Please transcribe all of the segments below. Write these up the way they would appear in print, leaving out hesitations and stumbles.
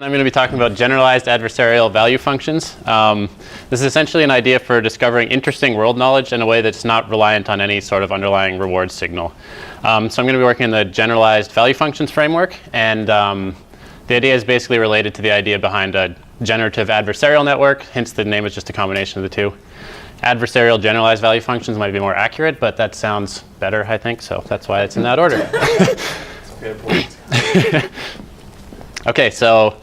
I'm going to be talking about generalized adversarial value functions. This is essentially an idea for discovering interesting world knowledge in a way that's not reliant on any sort of underlying reward signal. So I'm going to be working in the generalized value functions framework, and the idea is basically related to the idea behind a generative adversarial network, hence the name is just a combination of the two. Adversarial generalized value functions might be more accurate, but that sounds better, I think, so that's why it's in that order. Okay, so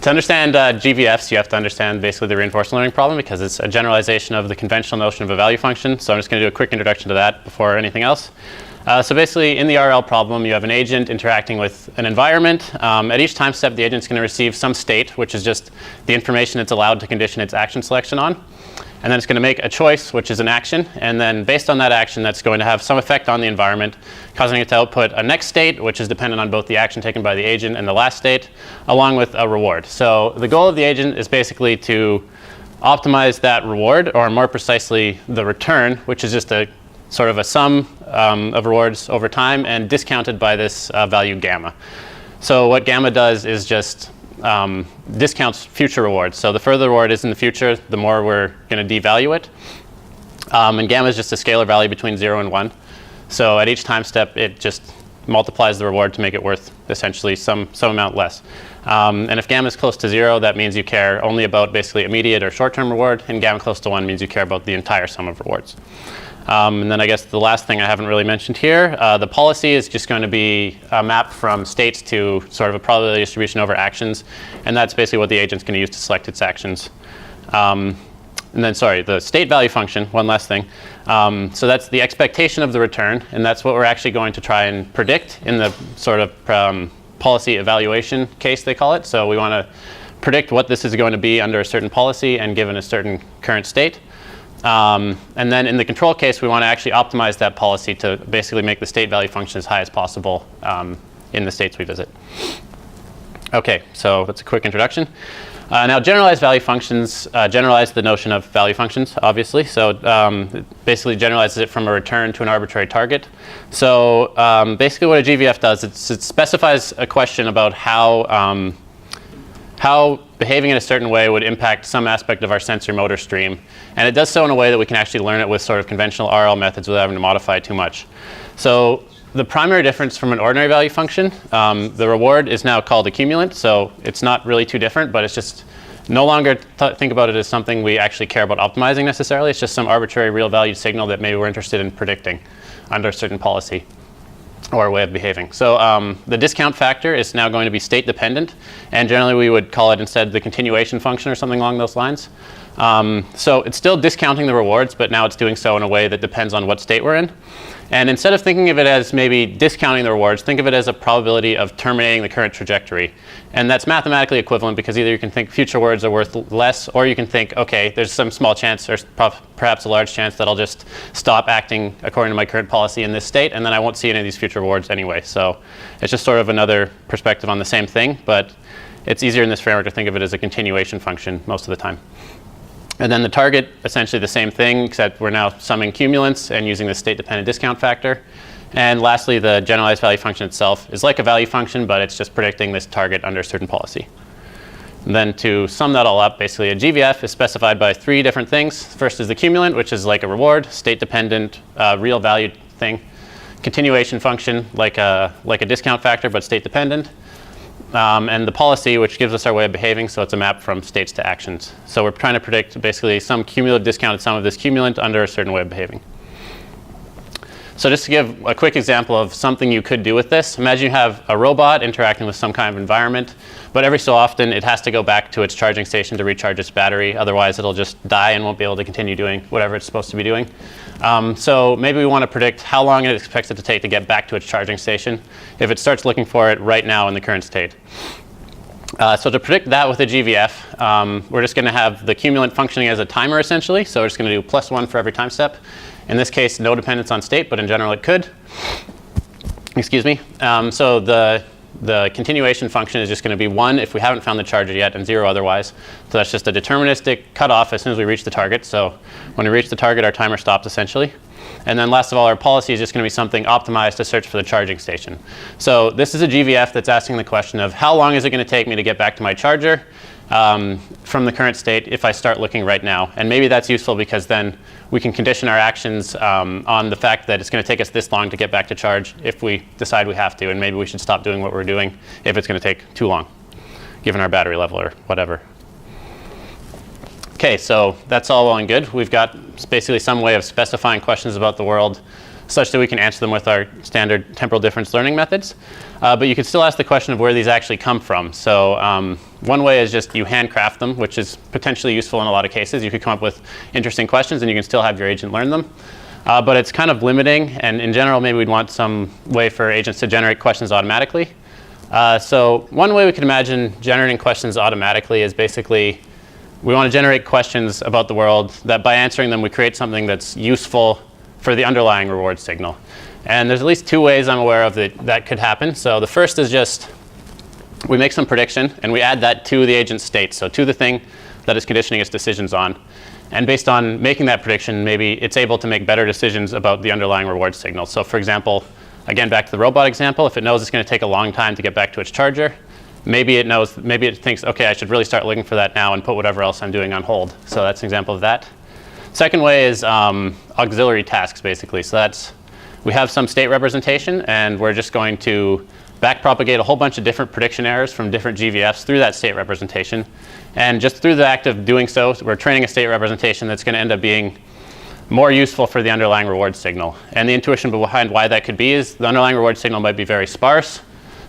to understand GVFs, you have to understand basically the reinforcement learning problem, because it's a generalization of the conventional notion of a value function. So I'm just going to do a quick introduction to that before anything else. So basically, in the RL problem, you have an agent interacting with an environment. At each time step, the agent's going to receive some state, which is just the information it's allowed to condition its action selection on. And then it's going to make a choice, which is an action. And then based on that action, that's going to have some effect on the environment, causing it to output a next state, which is dependent on both the action taken by the agent and the last state, along with a reward. So the goal of the agent is basically to optimize that reward, or more precisely, the return, which is just a sort of a sum of rewards over time and discounted by this value gamma. So what gamma does is just discounts future rewards. So the further the reward is in the future, the more we're going to devalue it. And gamma is just a scalar value between 0 and 1. So at each time step, it just multiplies the reward to make it worth essentially some amount less. And if gamma is close to 0, that means you care only about basically immediate or short-term reward. And gamma close to 1 means you care about the entire sum of rewards. And then I guess the last thing I haven't really mentioned here, the policy is just going to be a map from states to sort of a probability distribution over actions. And that's basically what the agent's going to use to select its actions. And then, sorry, the state value function, one last thing. So that's the expectation of the return. And that's what we're actually going to try and predict in the sort of policy evaluation case, they call it. So we want to predict what this is going to be under a certain policy and given a certain current state. And then in the control case, we want to actually optimize that policy to basically make the state value function as high as possible in the states we visit. Okay, so that's a quick introduction. Now, generalized value functions generalize the notion of value functions, obviously. So it basically generalizes it from a return to an arbitrary target. So basically what a GVF does, it specifies a question about how behaving in a certain way would impact some aspect of our sensory motor stream. And it does so in a way that we can actually learn it with sort of conventional RL methods without having to modify it too much. So the primary difference from an ordinary value function, the reward is now called accumulant. So it's not really too different, but it's just no longer think about it as something we actually care about optimizing necessarily. It's just some arbitrary real valued signal that maybe we're interested in predicting under a certain policy or way of behaving. So the discount factor is now going to be state dependent, and generally we would call it instead the continuation function or something along those lines. So it's still discounting the rewards, but now it's doing so in a way that depends on what state we're in. And instead of thinking of it as maybe discounting the rewards, think of it as a probability of terminating the current trajectory. And that's mathematically equivalent, because either you can think future rewards are worth less, or you can think, okay, there's some small chance or perhaps a large chance that I'll just stop acting according to my current policy in this state, and then I won't see any of these future rewards anyway. So it's just sort of another perspective on the same thing, but it's easier in this framework to think of it as a continuation function most of the time. And then the target, essentially the same thing, except we're now summing cumulants and using the state-dependent discount factor. And lastly, the generalized value function itself is like a value function, but it's just predicting this target under a certain policy. And then to sum that all up, basically a GVF is specified by 3 different things. First is the cumulant, which is like a reward, state-dependent, real valued thing. Continuation function, like a discount factor, but state-dependent. And the policy, which gives us our way of behaving, so it's a map from states to actions. So we're trying to predict basically some cumulative discounted sum of this cumulant under a certain way of behaving. So just to give a quick example of something you could do with this, imagine you have a robot interacting with some kind of environment, but every so often it has to go back to its charging station to recharge its battery. Otherwise, it'll just die and won't be able to continue doing whatever it's supposed to be doing. So maybe we want to predict how long it expects it to take to get back to its charging station if it starts looking for it right now in the current state. So to predict that with a GVF, we're just going to have the cumulant functioning as a timer, essentially. So we're just going to do +1 for every time step. In this case, no dependence on state, but in general it could. Excuse me. So the continuation function is just going to be 1 if we haven't found the charger yet, and 0 otherwise. So that's just a deterministic cutoff as soon as we reach the target. So when we reach the target, our timer stops, essentially. And then last of all, our policy is just going to be something optimized to search for the charging station. So this is a GVF that's asking the question of how long is it going to take me to get back to my charger from the current state if I start looking right now. And maybe that's useful because then we can condition our actions on the fact that it's going to take us this long to get back to charge if we decide we have to, and maybe we should stop doing what we're doing if it's going to take too long, given our battery level or whatever. Okay, so that's all well and good. We've got basically some way of specifying questions about the world such that we can answer them with our standard temporal difference learning methods. But you could still ask the question of where these actually come from. So one way is just you handcraft them, which is potentially useful in a lot of cases. You could come up with interesting questions and you can still have your agent learn them. But it's kind of limiting, and in general maybe we'd want some way for agents to generate questions automatically. So one way we could imagine generating questions automatically is basically we want to generate questions about the world that by answering them we create something that's useful for the underlying reward signal. And there's at least two ways I'm aware of that could happen. So the first is just we make some prediction and we add that to the agent's state, so to the thing that is conditioning its decisions on. And based on making that prediction, maybe it's able to make better decisions about the underlying reward signal. So for example, again back to the robot example, if it knows it's going to take a long time to get back to its charger, maybe it thinks, okay, I should really start looking for that now and put whatever else I'm doing on hold. So that's an example of that. Second way is auxiliary tasks, basically. So we have some state representation, and we're just going to backpropagate a whole bunch of different prediction errors from different GVFs through that state representation. And just through the act of doing so, we're training a state representation that's going to end up being more useful for the underlying reward signal. And the intuition behind why that could be is the underlying reward signal might be very sparse,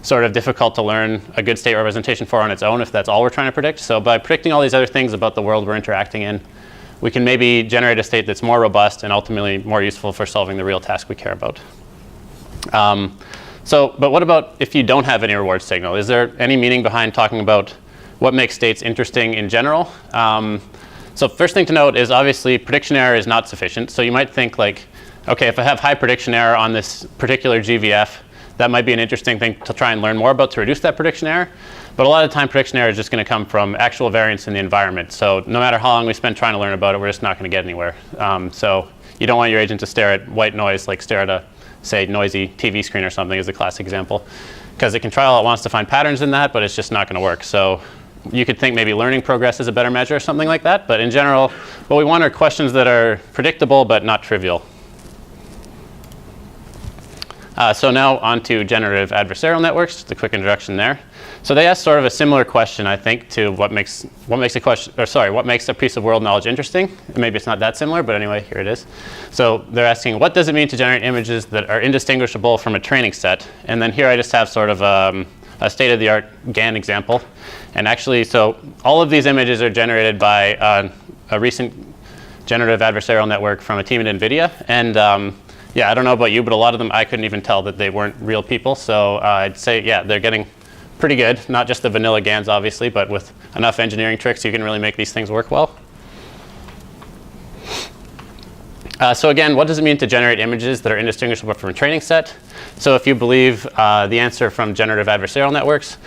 sort of difficult to learn a good state representation for on its own if that's all we're trying to predict. So by predicting all these other things about the world we're interacting in, we can maybe generate a state that's more robust and ultimately more useful for solving the real task we care about. But what about if you don't have any reward signal? Is there any meaning behind talking about what makes states interesting in general? So first thing to note is obviously prediction error is not sufficient. So you might think like, okay, if I have high prediction error on this particular GVF, that might be an interesting thing to try and learn more about to reduce that prediction error. But a lot of the time, prediction error is just going to come from actual variance in the environment. So no matter how long we spend trying to learn about it, we're just not going to get anywhere. So you don't want your agent to stare at white noise, like stare at a, say, noisy TV screen or something is a classic example. Because it can try all it wants to find patterns in that, but it's just not going to work. So you could think maybe learning progress is a better measure or something like that. But in general, what we want are questions that are predictable but not trivial. So now on to generative adversarial networks, just a quick introduction there. So they ask sort of a similar question, I think, to what makes a piece of world knowledge interesting. Maybe it's not that similar, but anyway, here it is. So they're asking, what does it mean to generate images that are indistinguishable from a training set? And then here I just have sort of a state-of-the-art GAN example. And actually, so all of these images are generated by a recent generative adversarial network from a team at NVIDIA. And yeah, I don't know about you, but a lot of them I couldn't even tell that they weren't real people. So I'd say, yeah, they're getting pretty good. Not just the vanilla GANs, obviously, but with enough engineering tricks, you can really make these things work well. So again, what does it mean to generate images that are indistinguishable from a training set? So if you believe the answer from generative adversarial networks,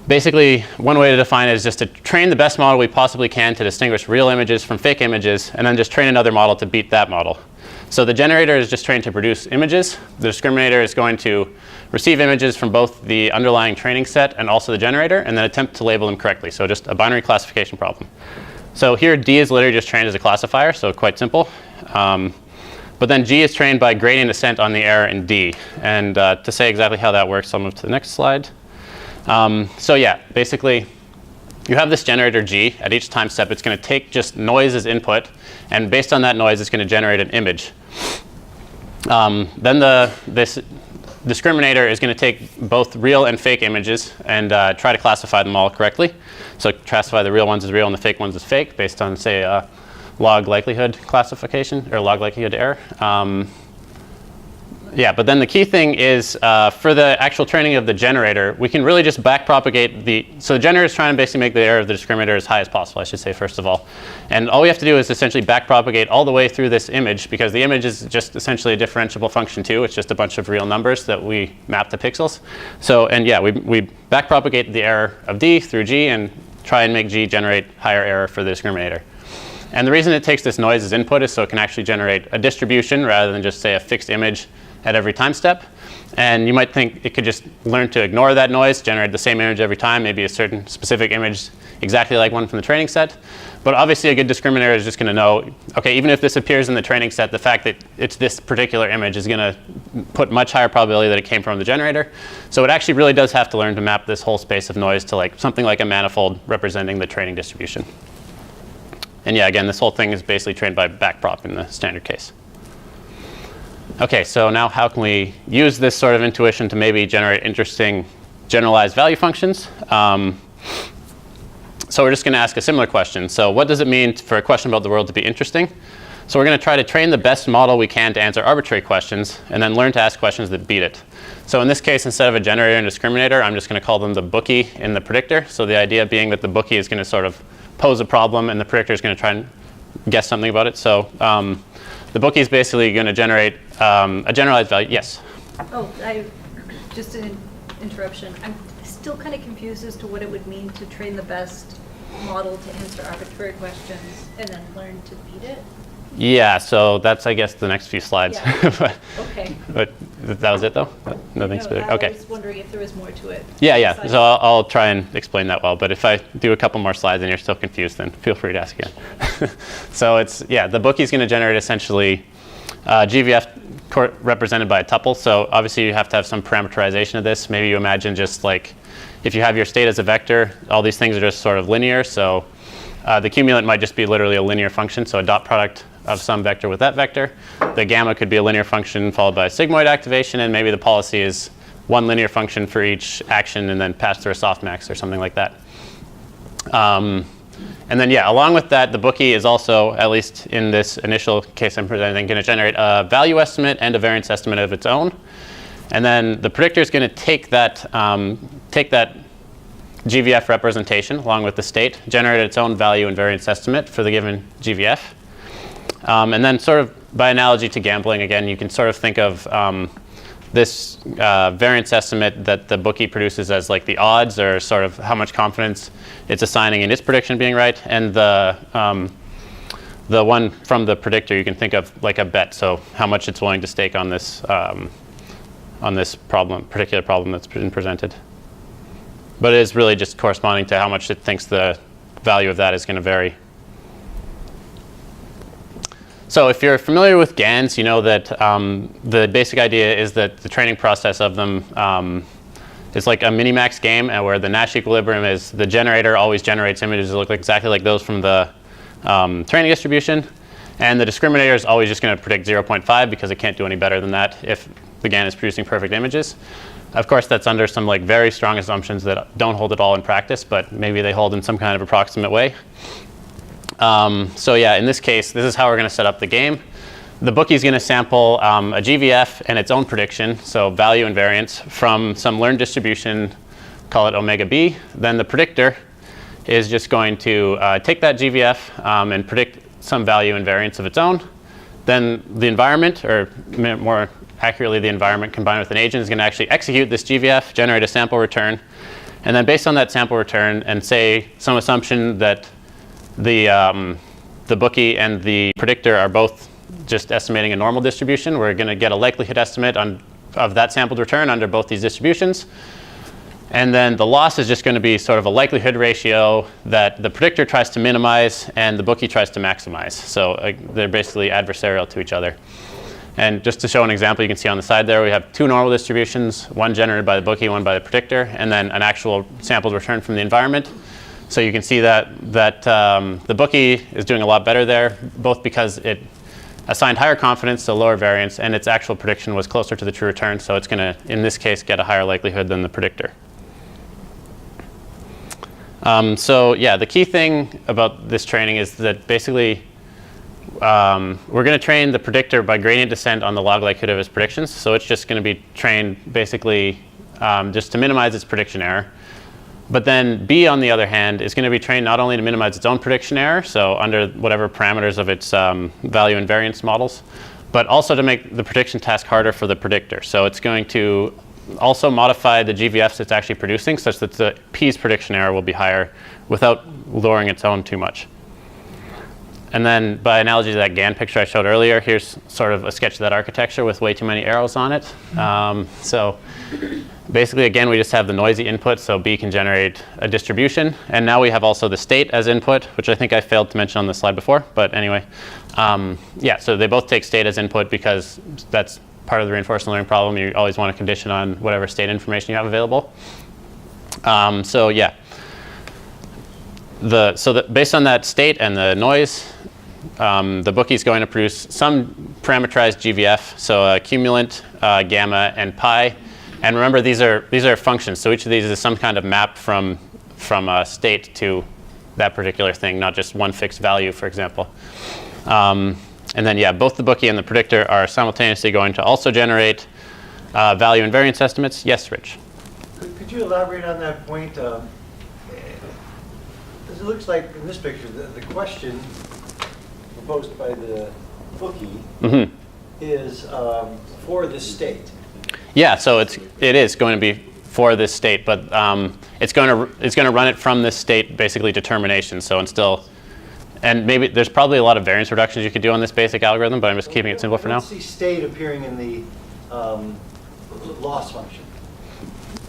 basically one way to define it is just to train the best model we possibly can to distinguish real images from fake images, and then just train another model to beat that model. So the generator is just trained to produce images. The discriminator is going to receive images from both the underlying training set and also the generator, and then attempt to label them correctly. So just a binary classification problem. So here D is literally just trained as a classifier, so quite simple. But then G is trained by gradient descent on the error in D. And to say exactly how that works, I'll move to the next slide. So yeah, basically, you have this generator G. At each time step, it's going to take just noise as input, and based on that noise, it's going to generate an image. Then this discriminator is going to take both real and fake images and try to classify them all correctly. So classify the real ones as real and the fake ones as fake based on, say, log likelihood classification or log likelihood error. Yeah, but then the key thing is for the actual training of the generator, we can really just backpropagate so the generator is trying to basically make the error of the discriminator as high as possible, I should say, first of all. And all we have to do is essentially backpropagate all the way through this image, because the image is just essentially a differentiable function too. It's just a bunch of real numbers that we map to pixels. So, and yeah, we backpropagate the error of D through G and try and make G generate higher error for the discriminator. And the reason it takes this noise as input is so it can actually generate a distribution rather than just say a fixed image at every time step. And you might think it could just learn to ignore that noise, generate the same image every time, maybe a certain specific image exactly like one from the training set. But obviously a good discriminator is just going to know, okay, even if this appears in the training set, the fact that it's this particular image is going to put much higher probability that it came from the generator. So it actually really does have to learn to map this whole space of noise to like something like a manifold representing the training distribution. And yeah, again, this whole thing is basically trained by backprop in the standard case. Okay, so now how can we use this sort of intuition to maybe generate interesting generalized value functions? So we're just going to ask a similar question. So what does it mean for a question about the world to be interesting? So we're going to try to train the best model we can to answer arbitrary questions, and then learn to ask questions that beat it. So in this case, instead of a generator and discriminator, I'm just going to call them the bookie and the predictor. So the idea being that the bookie is going to sort of pose a problem, and the predictor is going to try and guess something about it. So the bookie is basically going to generate a generalized value. Yes? Oh, just an interruption. I'm still kind of confused as to what it would mean to train the best model to answer arbitrary questions and then learn to beat it. Yeah, so that's, I guess, the next few slides. Yeah. Okay. But that was it, though? Nothing specific? Okay. I was wondering if there was more to it. Yeah. So I'll try and explain that well. But if I do a couple more slides and you're still confused, then feel free to ask again. So it's, yeah, the bookie is going to generate essentially GVF represented by a tuple. So obviously you have to have some parameterization of this. Maybe you imagine just like if you have your state as a vector, all these things are just sort of linear. So the cumulant might just be literally a linear function, so a dot product of some vector with that vector. The gamma could be a linear function followed by a sigmoid activation, and maybe the policy is one linear function for each action and then passed through a softmax or something like that. And then, yeah, along with that, the bookie is also, at least in this initial case I'm presenting, going to generate a value estimate and a variance estimate of its own. And then the predictor is going to take that GVF representation along with the state, generate its own value and variance estimate for the given GVF. And then sort of by analogy to gambling, again, you can sort of think of this variance estimate that the bookie produces as like the odds, or sort of how much confidence it's assigning in its prediction being right. And the one from the predictor you can think of like a bet, so how much it's willing to stake on this particular problem that's been presented. But it is really just corresponding to how much it thinks the value of that is going to vary. So if you're familiar with GANs, you know that the basic idea is that the training process of them is like a Minimax game, where the Nash equilibrium is the generator always generates images that look exactly like those from the training distribution. And the discriminator is always just going to predict 0.5 because it can't do any better than that if the GAN is producing perfect images. Of course, that's under some like very strong assumptions that don't hold at all in practice, but maybe they hold in some kind of approximate way. So yeah, in this case, this is how we're going to set up the game. The bookie is going to sample a GVF and its own prediction, so value and variance, from some learned distribution, call it omega b. Then the predictor is just going to take that GVF and predict some value and variance of its own. Then the environment, or more accurately the environment combined with an agent, is going to actually execute this GVF, generate a sample return, and then based on that sample return and say some assumption that the bookie and the predictor are both just estimating a normal distribution, we're going to get a likelihood estimate of that sampled return under both these distributions. And then the loss is just going to be sort of a likelihood ratio that the predictor tries to minimize and the bookie tries to maximize. So they're basically adversarial to each other. And just to show an example, you can see on the side there we have two normal distributions, one generated by the bookie, one by the predictor, and then an actual sampled return from the environment. So you can see that the bookie is doing a lot better there, both because it assigned higher confidence to lower variance, and its actual prediction was closer to the true return, so it's going to, in this case, get a higher likelihood than the predictor. So yeah, the key thing about this training is that basically we're going to train the predictor by gradient descent on the log likelihood of its predictions. So it's just going to be trained basically just to minimize its prediction error. But then B, on the other hand, is going to be trained not only to minimize its own prediction error, so under whatever parameters of its value and variance models, but also to make the prediction task harder for the predictor. So it's going to also modify the GVFs it's actually producing such that the P's prediction error will be higher without lowering its own too much. And then by analogy to that GAN picture I showed earlier, here's sort of a sketch of that architecture with way too many arrows on it. So basically, again, we just have the noisy input, so B can generate a distribution. And now we have also the state as input, which I think I failed to mention on the slide before. But anyway, yeah, so they both take state as input because that's part of the reinforcement learning problem. You always want to condition on whatever state information you have available. So yeah. Based on that state and the noise, the bookie is going to produce some parameterized GVF, so a cumulant, gamma, and pi. And remember, these are functions. So each of these is some kind of map from a state to that particular thing, not just one fixed value, for example. And then, yeah, both the bookie and the predictor are simultaneously going to also generate value and variance estimates. Yes, Rich? Could you elaborate on that point? It looks like in this picture, the question proposed by the bookie is for this state. Yeah, so it is going to be for this state, but it's going to run it from this state, basically determination. So and maybe there's probably a lot of variance reductions you could do on this basic algorithm, but I'm just keeping it simple for now. I don't see state appearing in the loss function.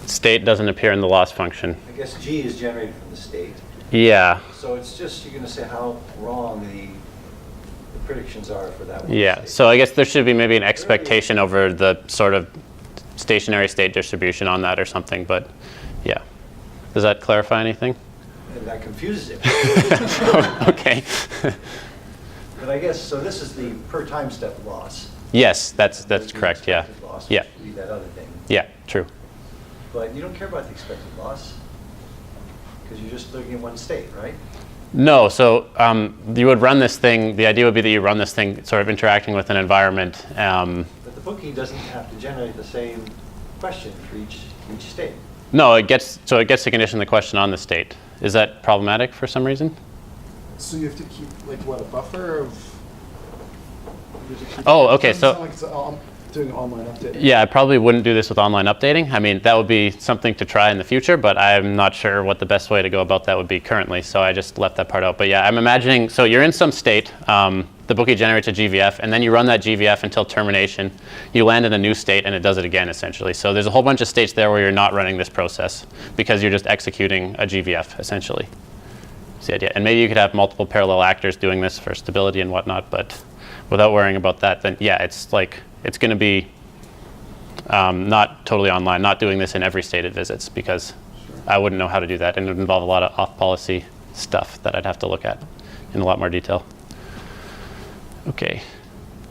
State doesn't appear in the loss function. I guess G is generated from the state. Yeah. So it's just, you're going to say how wrong the predictions are for that one. Yeah, state. so I guess there should be maybe an expectation over the sort of stationary state distribution on that or something, but yeah. Does that clarify anything? And that confuses it. Okay. But I guess, so this is the per time step loss. Yes, that's correct, yeah. Loss, Yeah. which would be that other thing. Yeah, true. But you don't care about the expected loss because you're just looking at one state, right? No, so you would run this thing, the idea would be that you run this thing sort of interacting with an environment. But the bookie doesn't have to generate the same question for each state. No, it gets to condition the question on the state. Is that problematic for some reason? So you have to keep, like, what, a buffer of? Oh, okay, It so. sound like it's doing online updating. Yeah, I probably wouldn't do this with online updating. I mean, that would be something to try in the future, but I'm not sure what the best way to go about that would be currently, so I just left that part out. But yeah, I'm imagining, so you're in some state, the bookie generates a GVF, and then you run that GVF until termination. You land in a new state, and it does it again, essentially. So there's a whole bunch of states there where you're not running this process because you're just executing a GVF, essentially. That's the idea. And maybe you could have multiple parallel actors doing this for stability and whatnot, but without worrying about that, then yeah, it's going to be not totally online, not doing this in every state it visits because I wouldn't know how to do that, and it would involve a lot of off-policy stuff that I'd have to look at in a lot more detail. Okay.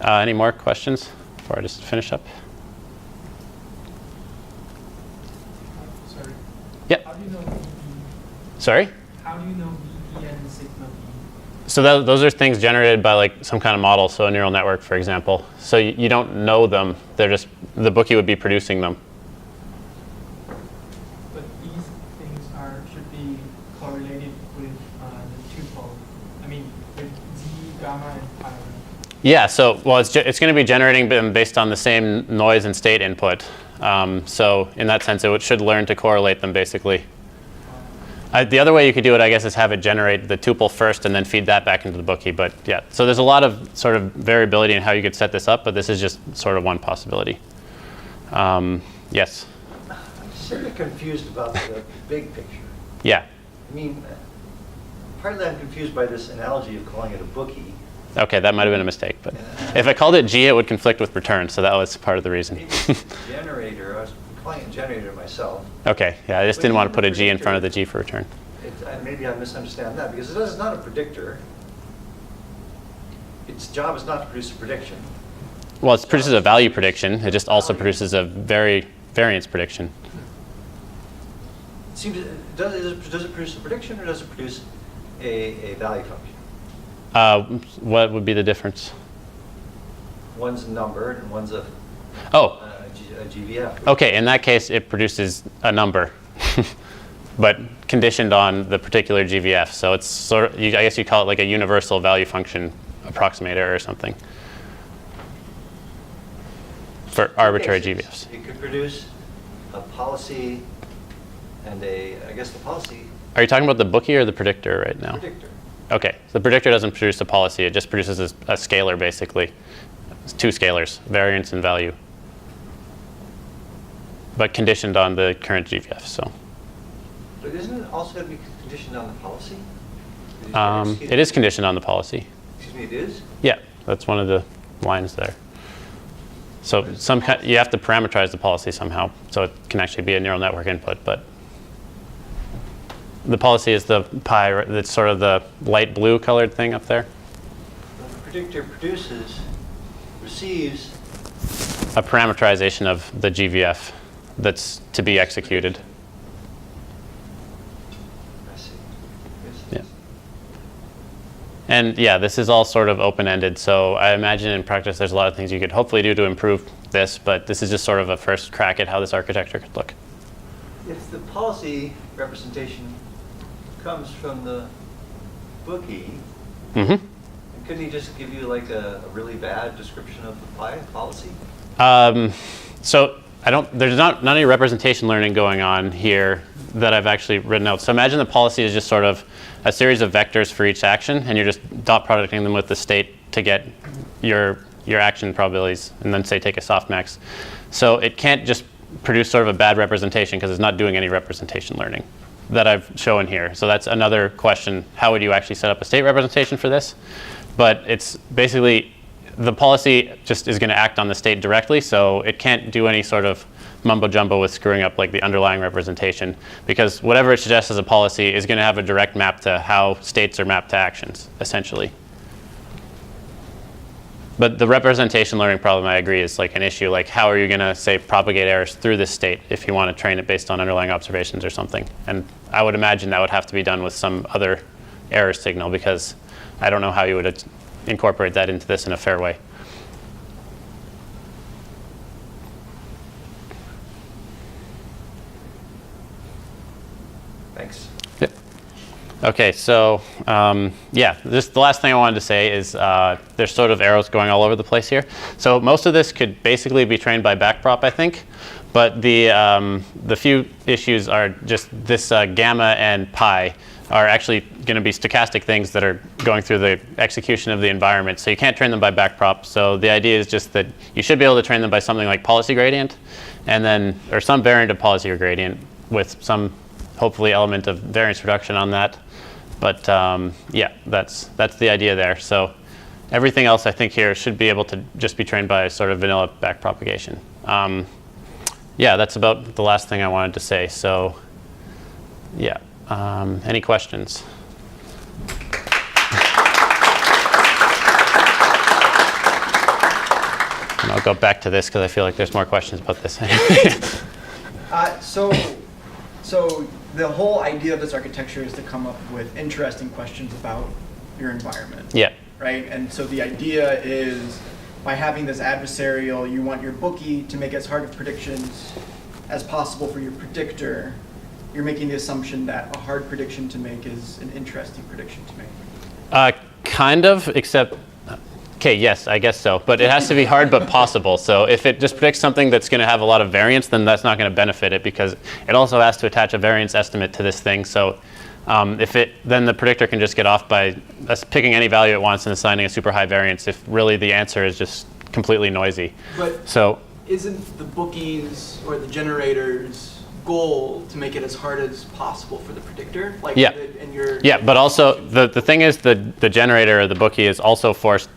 Any more questions before I just finish up? Sorry. Yeah. How do you know VP? Sorry? How do you know VP and sigma V? So those are things generated by like some kind of model, so a neural network, for example. So you don't know them. They're just, the bookie would be producing them. But these things should be correlated with the tuple. I mean, with Z, gamma, and pi. Yeah, so, well, it's going to be generating them based on the same noise and state input. So in that sense, it should learn to correlate them, basically. The other way you could do it, I guess, is have it generate the tuple first and then feed that back into the bookie. But yeah, so there's a lot of sort of variability in how you could set this up, but this is just sort of one possibility. Yes? I'm sort of confused about the big picture. Yeah. I mean, partly I'm confused by this analogy of calling it a bookie. Okay, that might have been a mistake, but if I called it G, it would conflict with return, so that was part of the reason. Generator, I was calling it generator myself. Okay, yeah, I just didn't want to put a G in front of the G for return. Maybe I misunderstand that, because it's not a predictor. Its job is not to produce a prediction. Well, it produces a value prediction. It just also produces a variance prediction. It seems, does it produce a prediction, or does it produce a value function? What would be the difference? One's a number, and one's a GVF. Okay, in that case, it produces a number, but conditioned on the particular GVF. So it's sort of, I guess you call it like a universal value function approximator or something for arbitrary GVFs. It could produce a policy and I guess the policy. Are you talking about the bookie or the predictor right now? Predictor. Okay, so the predictor doesn't produce a policy. It just produces a scalar, basically. It's two scalars, variance and value, but conditioned on the current GVF. So. But isn't it also going to be conditioned on the policy? It is conditioned on the policy. Excuse me, it is? Yeah, that's one of the lines there. So you have to parameterize the policy somehow, so it can actually be a neural network input. But the policy is the pi, that's sort of the light blue colored thing up there. The predictor receives a parameterization of the GVF that's to be executed. I see. Yeah. And yeah, this is all sort of open-ended, so I imagine in practice there's a lot of things you could hopefully do to improve this, but this is just sort of a first crack at how this architecture could look. If the policy representation comes from the bookie, Mm-hmm. couldn't he just give you like a really bad description of the policy? So there's not any representation learning going on here that I've actually written out. So imagine the policy is just sort of a series of vectors for each action, and you're just dot producting them with the state to get your action probabilities, and then say take a softmax. So it can't just produce sort of a bad representation because it's not doing any representation learning that I've shown here. So that's another question. How would you actually set up a state representation for this? But it's basically the policy just is going to act on the state directly, so it can't do any sort of mumbo jumbo with screwing up like the underlying representation, because whatever it suggests as a policy is going to have a direct map to how states are mapped to actions, essentially. But the representation learning problem, I agree, is like an issue. Like, how are you going to, say, propagate errors through this state if you want to train it based on underlying observations or something? And I would imagine that would have to be done with some other error signal, because I don't know how you would incorporate that into this in a fair way. Thanks. Yep. Okay, so yeah, the last thing I wanted to say is there's sort of arrows going all over the place here. So most of this could basically be trained by backprop, I think. But the few issues are just this gamma and pi are actually going to be stochastic things that are going through the execution of the environment. So you can't train them by backprop. So the idea is just that you should be able to train them by something like policy gradient, and then, or some variant of policy or gradient with some, hopefully, element of variance reduction on that. But yeah, that's the idea there. So everything else I think here should be able to just be trained by sort of vanilla backpropagation. Yeah, that's about the last thing I wanted to say. So yeah, any questions? And I'll go back to this because I feel like there's more questions about this. So the whole idea of this architecture is to come up with interesting questions about your environment. Yeah. Right? And so the idea is, by having this adversarial, you want your bookie to make as hard of predictions as possible for your predictor. You're making the assumption that a hard prediction to make is an interesting prediction to make. Kind of, except, okay, yes, I guess so. But it has to be hard but possible. So if it just predicts something that's going to have a lot of variance, then that's not going to benefit it, because it also has to attach a variance estimate to this thing. So then the predictor can just get off by picking any value it wants and assigning a super high variance if really the answer is just completely noisy. But so isn't the bookie's or the generator's goal to make it as hard as possible for the predictor? Like, yeah. Yeah, but also the thing is the generator or the bookie is also forced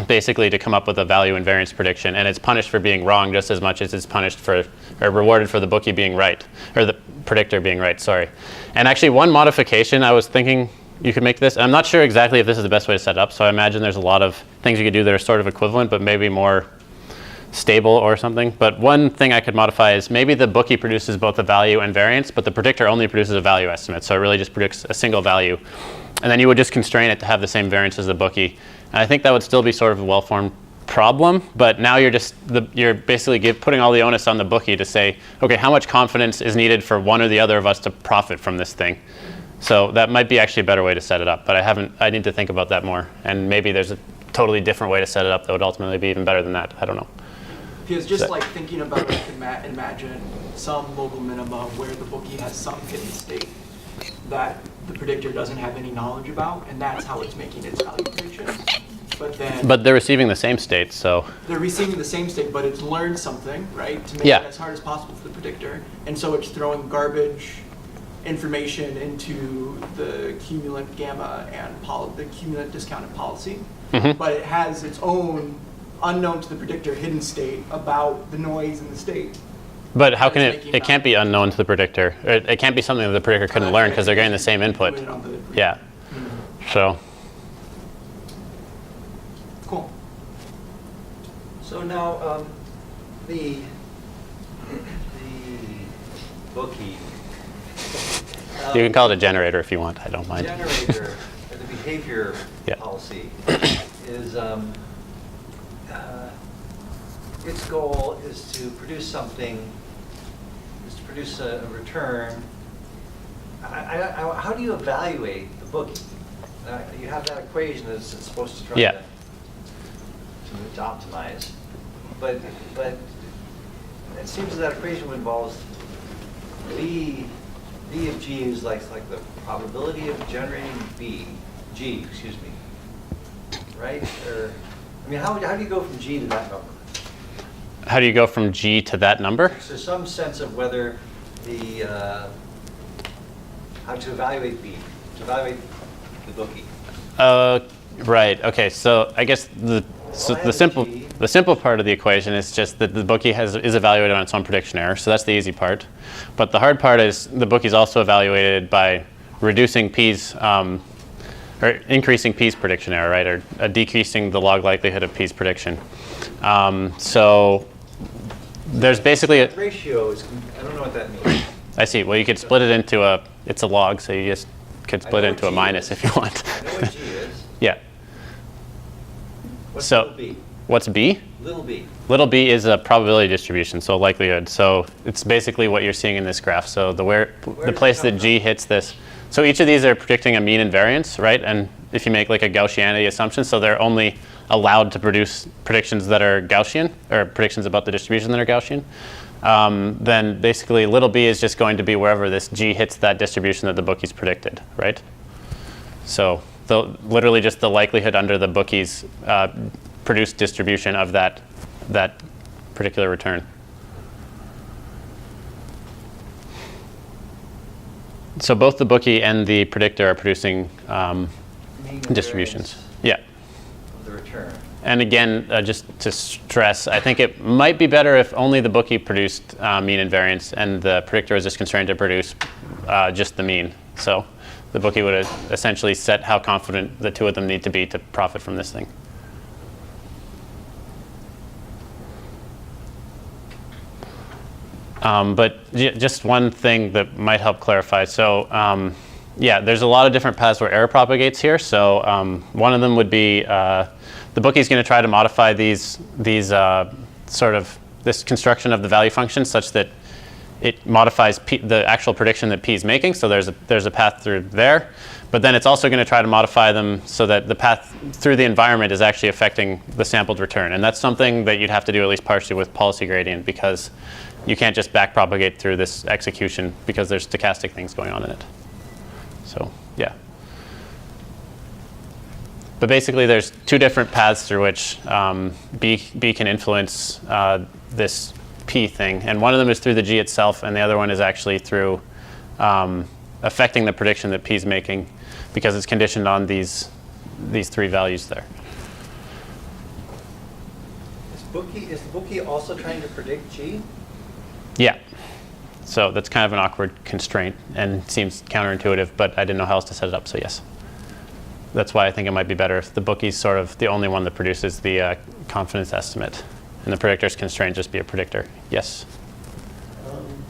basically to come up with a value and variance prediction, and it's punished for being wrong just as much as it's punished for, or rewarded for the bookie being right, or the predictor being right, sorry. And actually one modification I was thinking you could make this, I'm not sure exactly if this is the best way to set it up, so I imagine there's a lot of things you could do that are sort of equivalent, but maybe more stable or something. But one thing I could modify is maybe the bookie produces both the value and variance, but the predictor only produces a value estimate, so it really just predicts a single value. And then you would just constrain it to have the same variance as the bookie. And I think that would still be sort of a well-formed problem, but now you're basically putting all the onus on the bookie to say, okay, how much confidence is needed for one or the other of us to profit from this thing? So that might be actually a better way to set it up, but I need to think about that more. And maybe there's a totally different way to set it up that would ultimately be even better than that. I don't know. Because just like thinking about it, imagine some local minima where the bookie has some hidden state. that the predictor doesn't have any knowledge about, and that's how it's making its value predictions. But then But they're receiving the same state, so. they're receiving the same state, but it's learned something, right, to make Yeah. it as hard as possible for the predictor. And so it's throwing garbage information into the cumulant gamma and the cumulant discounted policy. Mhm. But it has its own unknown to the predictor hidden state about the noise in the state. But how That can is it, making it can't be unknown to the predictor. It can't be something that the predictor couldn't learn because they're getting the same input. Doing it on the predictor. Yeah, so. Cool. So now, the bookie. You can call it a generator if you want, I don't mind. Generator, the behavior Yeah. policy is, its goal is to produce something, is to produce a return. How do you evaluate the bookie? You have that equation that's supposed to try Yeah. to optimize, but it seems that equation involves V of G is like the probability of generating G, excuse me, right? Or, I mean, how do you go from G to that number? How do you go from G to that number? So some sense of whether how to evaluate B, to evaluate the bookie. Right, okay, so I guess the simple part of the equation is just that the bookie is evaluated on its own prediction error, so that's the easy part. But the hard part is the bookie is also evaluated by reducing P's, or increasing P's prediction error, right, or decreasing the log likelihood of P's prediction. So there's basically a Ratio is, I don't know what that means. I see. Well, you could split it into it's a log, so you just could split I it know into a what G minus is. if you want. I know what G is. Yeah. What's So little b? what's B? Little b. Little b is a probability distribution, so likelihood. So it's basically what you're seeing in this graph. So the does it place that come G from? hits this. So each of these are predicting a mean and variance, right? And if you make like a Gaussianity assumption, so they're only allowed to produce predictions that are Gaussian, or predictions about the distribution that are Gaussian. Then basically little b is just going to be wherever this G hits that distribution that the bookie's predicted, right? So literally just the likelihood under the bookie's produced distribution of that particular return. So both the bookie and the predictor are producing Mean distributions. variance Yeah. of the return. And again, just to stress, I think it might be better if only the bookie produced mean and variance, and the predictor is just constrained to produce just the mean. So the bookie would essentially set how confident the two of them need to be to profit from this thing. But just one thing that might help clarify. So yeah, there's a lot of different paths where error propagates here. So one of them would be the bookie's going to try to modify these sort of this construction of the value function such that it modifies the actual prediction that P is making. So there's a path through there. But then it's also going to try to modify them so that the path through the environment is actually affecting the sampled return. And that's something that you'd have to do at least partially with policy gradient, because you can't just backpropagate through this execution because there's stochastic things going on in it. So yeah. But basically there's two different paths through which B can influence this P thing. And one of them is through the G itself, and the other one is actually through affecting the prediction that P is making, because it's conditioned on these three values there. Is the bookie also trying to predict G? Yeah. So that's kind of an awkward constraint and seems counterintuitive, but I didn't know how else to set it up, so yes. That's why I think it might be better if the bookie's sort of the only one that produces the confidence estimate, and the predictor's constraint just be a predictor. Yes?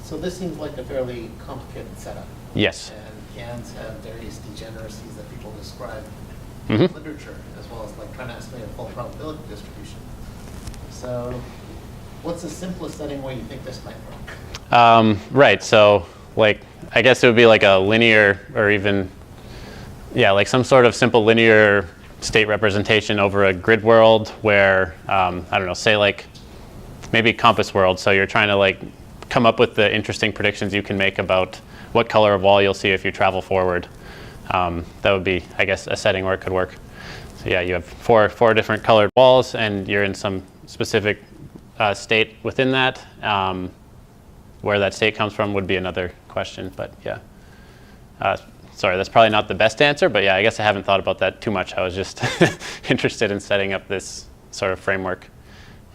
So this seems like a fairly complicated setup. Yes. And GANs have various degeneracies that people describe Mhm. in literature, as well as like trying to estimate a full probability distribution. So what's the simplest setting where you think this might work? Right, so like, I guess it would be like a linear, or even, yeah, like some sort of simple linear state representation over a grid world where, I don't know, say like maybe compass world. So you're trying to like come up with the interesting predictions you can make about what color of wall you'll see if you travel forward. That would be, I guess, a setting where it could work. So yeah, you have four different colored walls, and you're in some specific state within that. Where that state comes from would be another question, but yeah. Sorry, that's probably not the best answer, but yeah, I guess I haven't thought about that too much. I was just interested in setting up this sort of framework.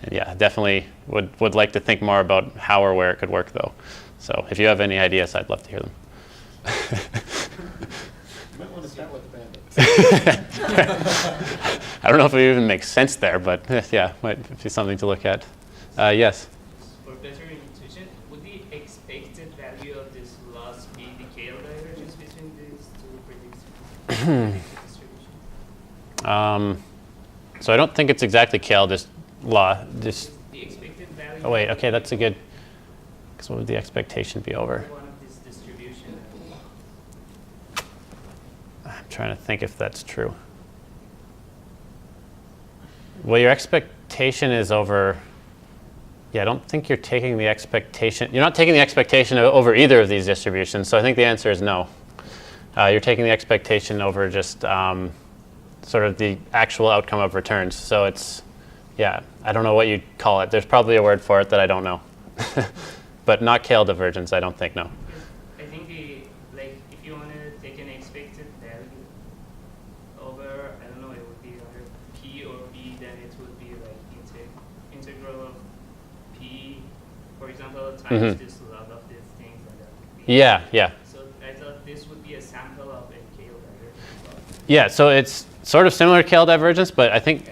And yeah, definitely would like to think more about how or where it could work, though. So if you have any ideas, I'd love to hear them. You might want to start with the bandits. I don't know if it even makes sense there, but yeah, might be something to look at. Yes? For better intuition, would the expected value of this loss be the KL divergence between these two predictive distributions? So I don't think it's exactly KL, just law. Just. The expected value. Oh wait, okay, that's a good. Because what would the expectation be over? One of this distribution. I'm trying to think if that's true. Well, your expectation is over. Yeah, I don't think you're taking the expectation. You're not taking the expectation over either of these distributions. So I think the answer is no. You're taking the expectation over just sort of the actual outcome of returns. So it's, yeah, I don't know what you'd call it. There's probably a word for it that I don't know. But not KL divergence, I don't think, no. I think if you want to take an expected value over, I don't know, it would be either P or B, then it would be like integral of P, for example, times this log of this thing. And that would be Yeah, yeah. So I thought this would be a sample of a KL divergence. Yeah, so it's sort of similar to KL divergence, but I think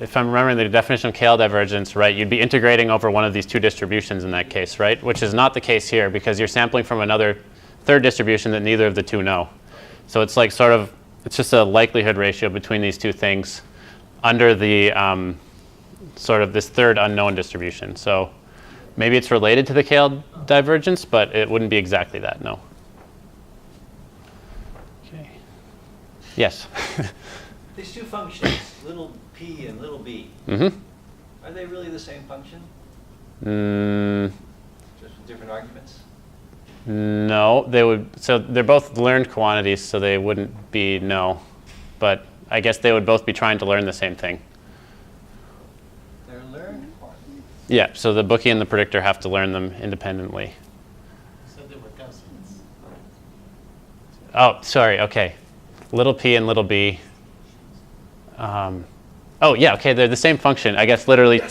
if I'm remembering the definition of KL divergence, right, you'd be integrating over one of these two distributions in that case, right? Which is not the case here because you're sampling from another third distribution that neither of the two know. So it's like sort of, it's just a likelihood ratio between these two things under the sort of this third unknown distribution. So maybe it's related to the KL divergence, but it wouldn't be exactly that, no. Okay. Yes? These two functions, little p and little b, Mm-hmm. are they really the same function? Just with different arguments? No, they would. So they're both learned quantities, so they wouldn't be no. But I guess they would both be trying to learn the same thing. They're learned quantities. Yeah, so the bookie and the predictor have to learn them independently. So they were Gaussians. Oh, sorry, okay. Little p and little b. Oh, yeah, okay, they're the same function. I guess literally. I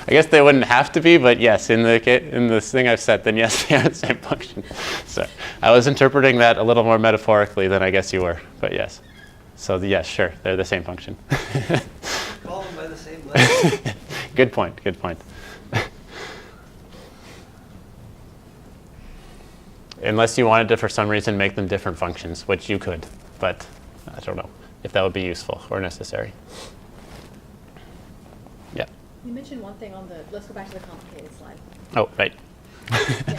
guess they wouldn't have to be, but yes, in this thing I've set, then yes, they are the same function. So I was interpreting that a little more metaphorically than I guess you were, but yes. So yes, sure, they're the same function. Call them by the same letter. Good point, good point. Unless you wanted to, for some reason, make them different functions, which you could, but I don't know if that would be useful or necessary. Yeah. You mentioned one thing on the, let's go back to the complicated slide. Oh, right. Yeah.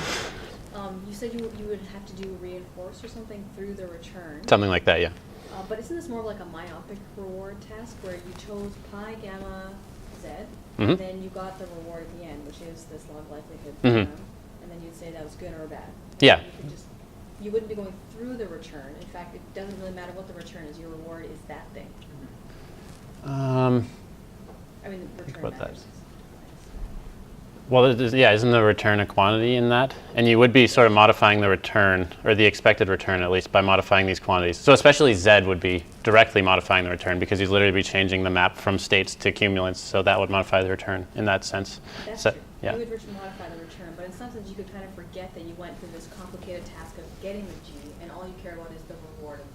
You said you would have to do reinforce or something through the return. Something like that, yeah. But isn't this more of like a myopic reward task where you chose pi gamma z, and then you got the reward at the end, which is this log likelihood theorem, and then you'd say that was good or bad. Yeah. You wouldn't be going through the return. In fact, it doesn't really matter what the return is. Your reward is that thing. I mean, the return about that. matters. Well, yeah, isn't the return a quantity in that? And you would be sort of modifying the return, or the expected return at least, by modifying these quantities. So especially z would be directly modifying the return because you'd literally be changing the map from states to cumulants. So that would modify the return in that sense. That's So, true. yeah. You would modify the return, but in some sense you could kind of forget that you went through this complicated task of getting the G, and all you care about is the reward at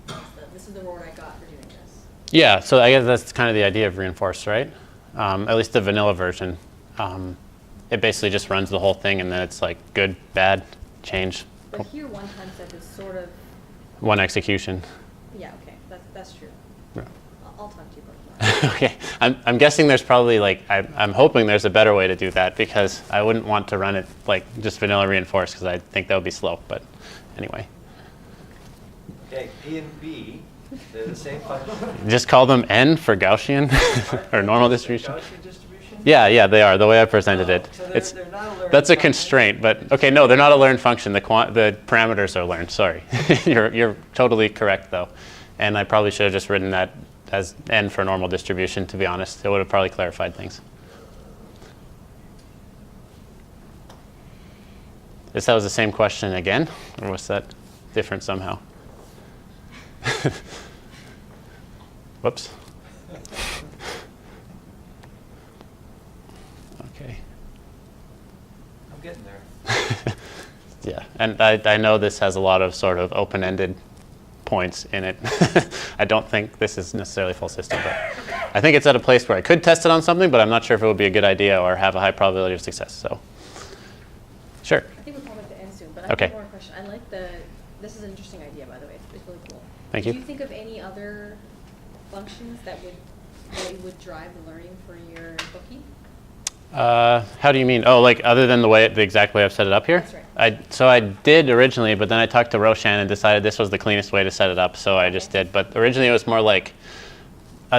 the end. This is the reward I got for doing this. Yeah, so I guess that's kind of the idea of reinforce, right? At least the vanilla version. It basically just runs the whole thing, and then it's like good, bad, change. But here one time step is sort of, One execution. yeah, okay, that's true. Yeah. I'll talk to you about that. Okay, I'm guessing there's probably like, I'm hoping there's a better way to do that because I wouldn't want to run it like just vanilla reinforce because I think that would be slow, but anyway. Okay, P and B They're the same function. Just call them n for Gaussian or normal distribution. Gaussian distribution? Yeah, they are. The way I presented it. So It's they're not a learned that's a function. constraint, but okay, no, they're not a learned function. The parameters are learned. Sorry, you're totally correct though, and I probably should have just written that as n for normal distribution. To be honest, it would have probably clarified things. That was the same question again, or was that different somehow? Whoops. Okay. I'm getting there. Yeah, and I know this has a lot of sort of open-ended points in it. I don't think this is necessarily a full system, but I think it's at a place where I could test it on something, but I'm not sure if it would be a good idea or have a high probability of success. So, sure. I think we'll probably have to end soon, but I Okay. have one more question. I like this is an interesting idea, by the way. It's really cool. Thank Do you. you think of any other functions that would drive the learning for your bookie? How do you mean? Oh, like other than the exact way I've set it up here? That's right. So I did originally, but then I talked to Roshan and decided this was the cleanest way to set it up, so I just did. But originally it was more like,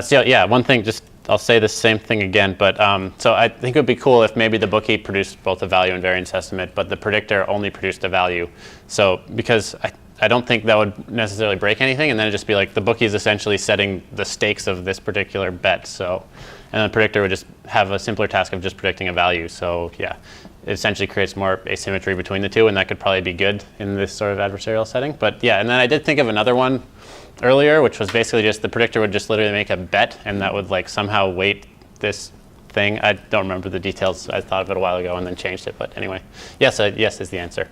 so yeah, one thing, just I'll say the same thing again, but so I think it would be cool if maybe the bookie produced both a value and variance estimate, but the predictor only produced a value. So because I don't think that would necessarily break anything, and then it'd just be like the bookie is essentially setting the stakes of this particular bet. So, and the predictor would just have a simpler task of just predicting a value. So yeah, it essentially creates more asymmetry between the two, and that could probably be good in this sort of adversarial setting. But yeah, and then I did think of another one earlier, which was basically just the predictor would just literally make a bet, and that would like somehow weight this thing. I don't remember the details. I thought of it a while ago and then changed it. But anyway, yes, yes is the answer.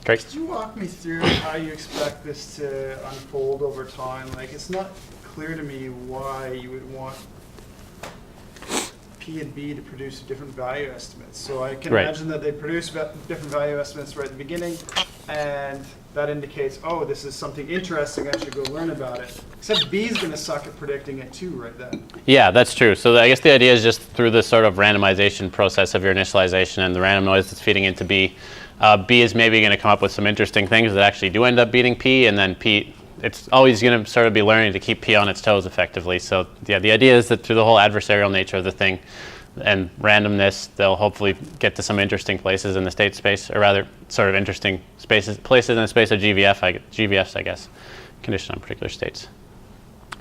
Great. Could you walk me through how you expect this to unfold over time? Like, it's not clear to me why you would want P and B to produce different value estimates. So I can Right. imagine that they produce different value estimates right at the beginning, and that indicates, oh, this is something interesting, I should go learn about it. Except B is going to suck at predicting it too right then. Yeah, that's true. So I guess the idea is just through the sort of randomization process of your initialization and the random noise that's feeding into B, B is maybe going to come up with some interesting things that actually do end up beating P, and then P, it's always going to sort of be learning to keep P on its toes effectively. So yeah, the idea is that through the whole adversarial nature of the thing and randomness, they'll hopefully get to some interesting places in the state space, or rather sort of interesting places in the space of GVFs, I guess, conditioned on particular states.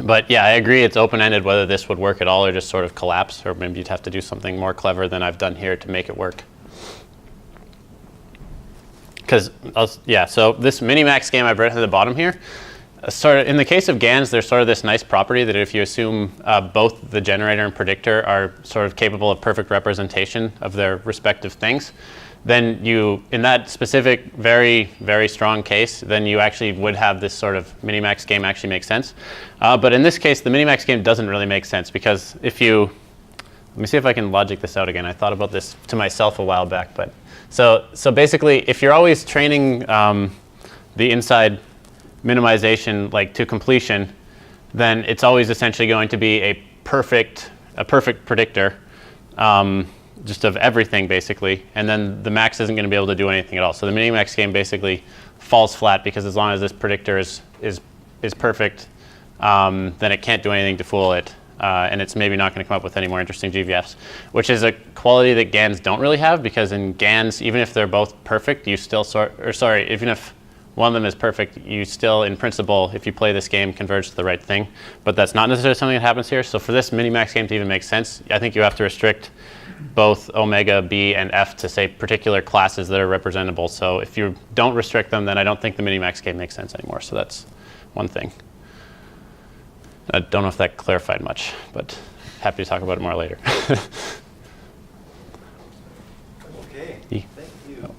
But yeah, I agree it's open-ended whether this would work at all or just sort of collapse, or maybe you'd have to do something more clever than I've done here to make it work. Because, yeah, so this Minimax game I've written at the bottom here, sort of in the case of GANs, there's sort of this nice property that if you assume both the generator and predictor are sort of capable of perfect representation of their respective things, then you, in that specific very, very strong case, then you actually would have this sort of Minimax game actually make sense. But in this case, the Minimax game doesn't really make sense, because if you, let me see if I can logic this out again. I thought about this to myself a while back, but so basically, if you're always training the inside minimization like to completion, then it's always essentially going to be a perfect predictor just of everything basically, and then the max isn't going to be able to do anything at all. So the Minimax game basically falls flat, because as long as this predictor is perfect, then it can't do anything to fool it. And it's maybe not going to come up with any more interesting GVFs, which is a quality that GANs don't really have, because in GANs, even if they're both perfect, you still even if one of them is perfect, you still, in principle, if you play this game, converge to the right thing. But that's not necessarily something that happens here. So for this Minimax game to even make sense, I think you have to restrict both omega, B, and F to, say, particular classes that are representable. So if you don't restrict them, then I don't think the Minimax game makes sense anymore. So that's one thing. I don't know if that clarified much, but happy to talk about it more later. Okay, E. thank you.